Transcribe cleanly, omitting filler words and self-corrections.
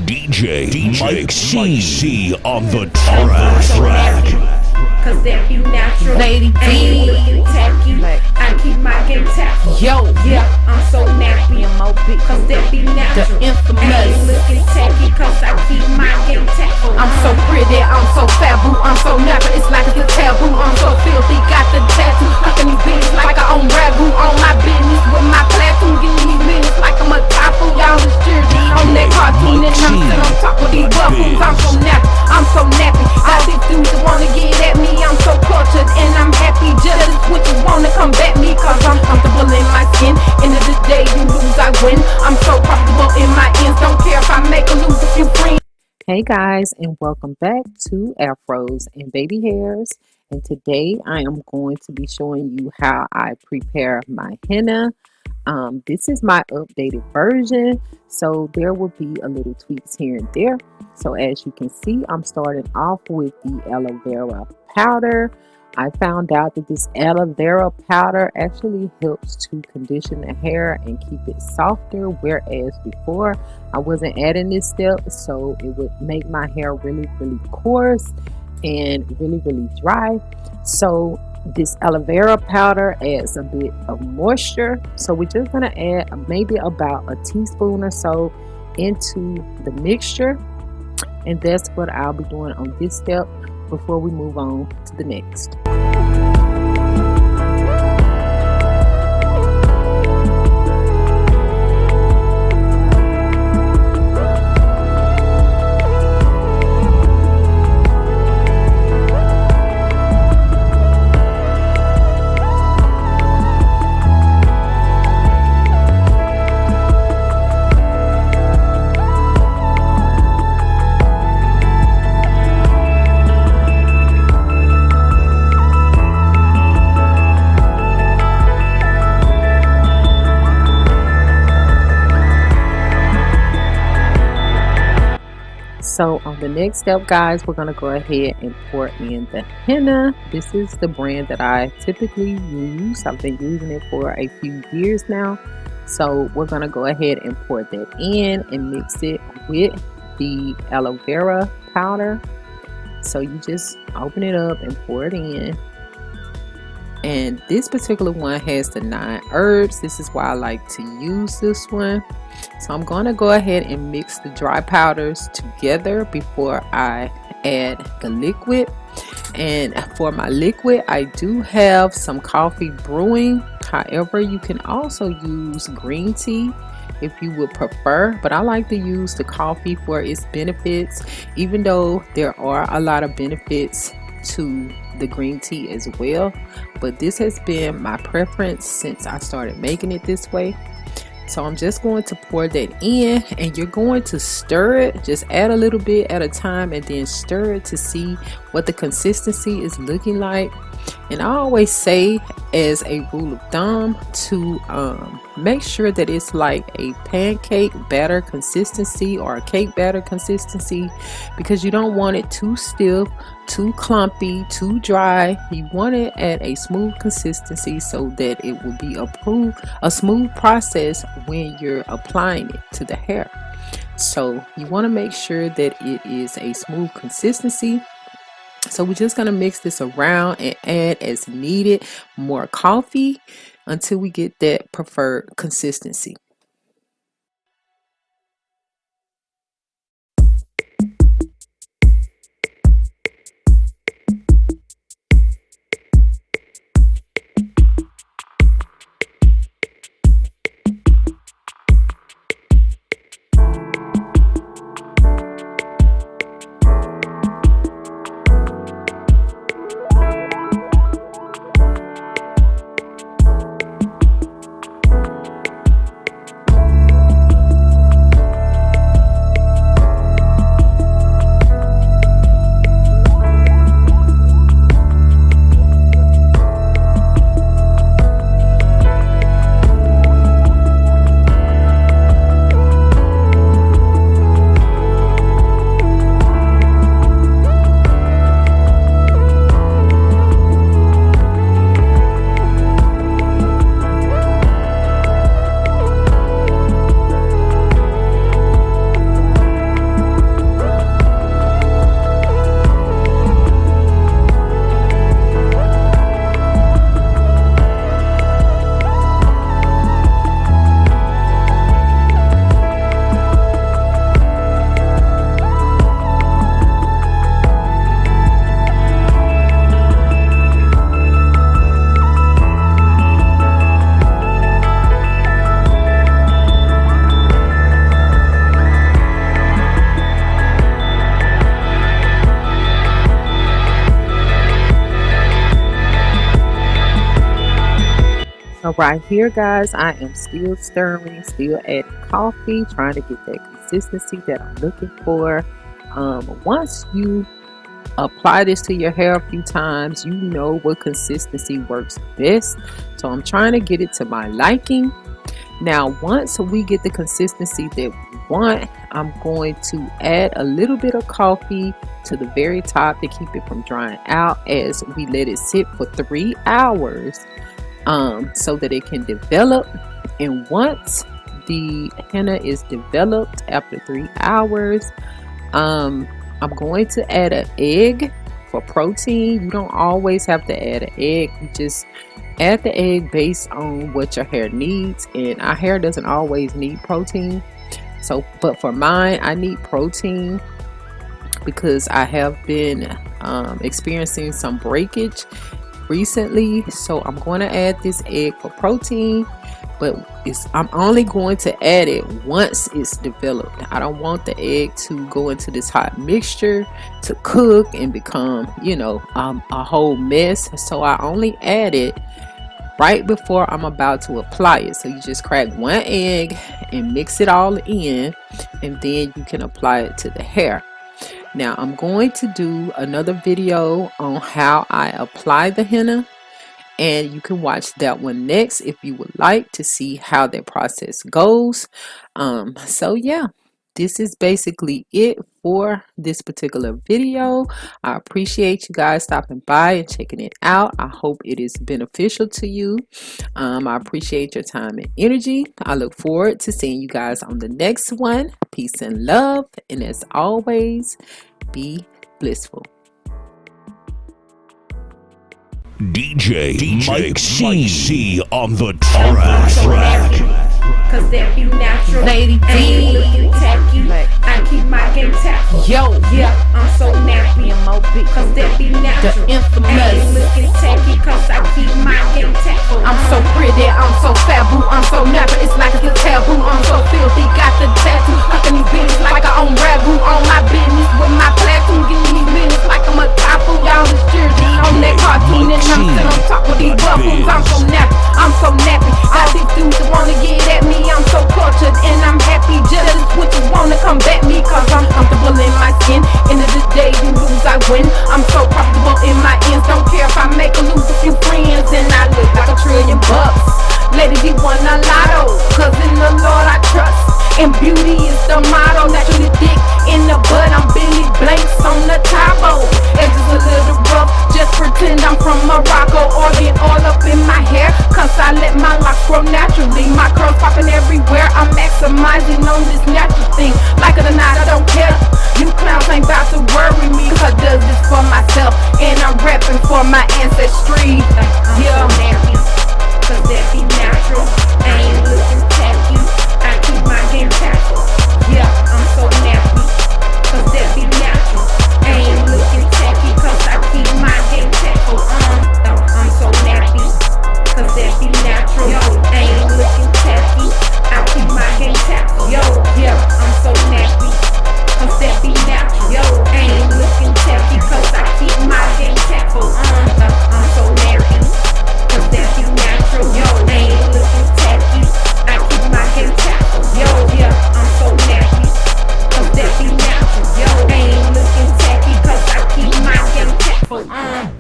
DJ Mike C on the track. Cause that be natural. Lady D. I ain't looking tacky. I keep my game tacky. Yo, yeah, I'm so nappy. Cause that be natural. The infamous. I ain't looking tacky. Cause I keep my game tacky. I'm so pretty, I'm so fabu, I'm so nappy, it's like it's a taboo. I'm so filthy, got the tattoo, fucking these bitches like I own ragu. On my business with my platoon, getting these minutes like I'm a typhoon. Y'all is cheering on that cartoon, and I'm sitting on top of these buffoons. I'm so nappy, I'm so nappy. All these dudes that wanna get at me, I'm so cultured and I'm happy. Jealous witches wanna come back me, cause I'm comfortable in my skin. End of the day, you lose, I win. I'm so comfortable in my ends, don't care if I make or lose a few friends. Hey guys, and welcome back to Afros and Baby Hairs. And today I am going to be showing you how I prepare my henna. This is my updated version, so there will be a little tweaks here and there. So as you can see, I'm starting off with the aloe vera powder. I found out that this aloe vera powder actually helps to condition the hair and keep it softer, whereas before I wasn't adding this step, so it would make my hair really coarse and really dry. So this aloe vera powder adds a bit of moisture, so we're just going to add maybe about a teaspoon or so into the mixture, and that's what I'll be doing on this step before we move on to the next. So on the next step, guys, we're going to go ahead and pour in the henna. This is the brand that I typically use. I've been using it for a few years now. So we're going to go ahead and pour that in and mix it with the aloe vera powder. So you just open it up and pour it in. And this particular one has the 9 herbs. This is why I like to use this one. So I'm going to go ahead and mix the dry powders together before I add the liquid. And for my liquid, I do have some coffee brewing. However, you can also use green tea if you would prefer, but I like to use the coffee for its benefits, even though there are a lot of benefits to the green tea as well. But this has been my preference since I started making it this way. So I'm just going to pour that in, and you're going to stir it. Just add a little bit at a time and then stir it to see what the consistency is looking like. And I always say, as a rule of thumb, to make sure that it's like a pancake batter consistency or a cake batter consistency, because you don't want it too stiff, too clumpy, too dry. You want it at a smooth consistency so that it will be a smooth process when you're applying it to the hair. So you want to make sure that it is a smooth consistency. So we're just going to mix this around and add as needed more coffee until we get that preferred consistency. right here, guys, I am still stirring, still adding coffee, trying to get that consistency that I'm looking for. Once you apply this to your hair a few times, you know what consistency works best. So I'm trying to get it to my liking. Now, once we get the consistency that we want, I'm going to add a little bit of coffee to the very top to keep it from drying out as we let it sit for 3 hours so that it can develop. And once the henna is developed after 3 hours, I'm going to add an egg for protein. You don't always have to add an egg. You just add the egg based on what your hair needs, and our hair doesn't always need protein. So, but for mine, I need protein because I have been experiencing some breakage recently. So I'm going to add this egg for protein, but I'm only going to add it once it's developed. I don't want the egg to go into this hot mixture to cook and become, you know, a whole mess. So I only add it right before I'm about to apply it. So you just crack one egg and mix it all in, and then you can apply it to the hair. Now I'm going to do another video on how I apply the henna, and you can watch that one next if you would like to see how that process goes. So yeah, this is basically it for this particular video. I appreciate you guys stopping by and checking it out. I hope it is beneficial to you. I appreciate your time and energy. I look forward to seeing you guys on the next one. Peace and love, and as always, be blissful. DJ Mike C on the track. Cause that be natural. Lady D. Ain't looking tacky. I keep my game tacky. Yo, Yeah, I'm so nappy. Cause that be the natural. infamous. Ain't looking tacky. Cause I keep my game tacky. I'm so pretty, I'm so fabu, I'm so nappy, it's like it's a taboo. I'm so filthy, got the tattoo, cooking these bitches like I own ragu. On my business with my platoon, getting these minutes like I'm a tapu. Y'all is jersey on that cartoon, and I'm sitting on top with these buffoons. I'm so nappy, I'm so nappy. All these dudes that wanna get at me, I'm so cultured and I'm happy. Jealous witches wanna come back me, cause I'm comfortable in my skin. End of the day, you lose, I win. I'm so comfortable in my ends, don't care if I make or lose a few friends, and I look like $1 trillion. Lady D won a lotto, cause in the Lord I trust, and beauty is the motto. Naturally thick in the bud, I'm Billy Blanks on the Tabo. Edges a little rough, just pretend I'm from Morocco. Organ all up in my hair, cause I let my locks grow naturally. My curls popping everywhere, I'm maximizing on this natural thing. Like it or not, I don't care. You clowns ain't about to worry me, cause does this for myself, and I'm repping for my ancestry. Yeah.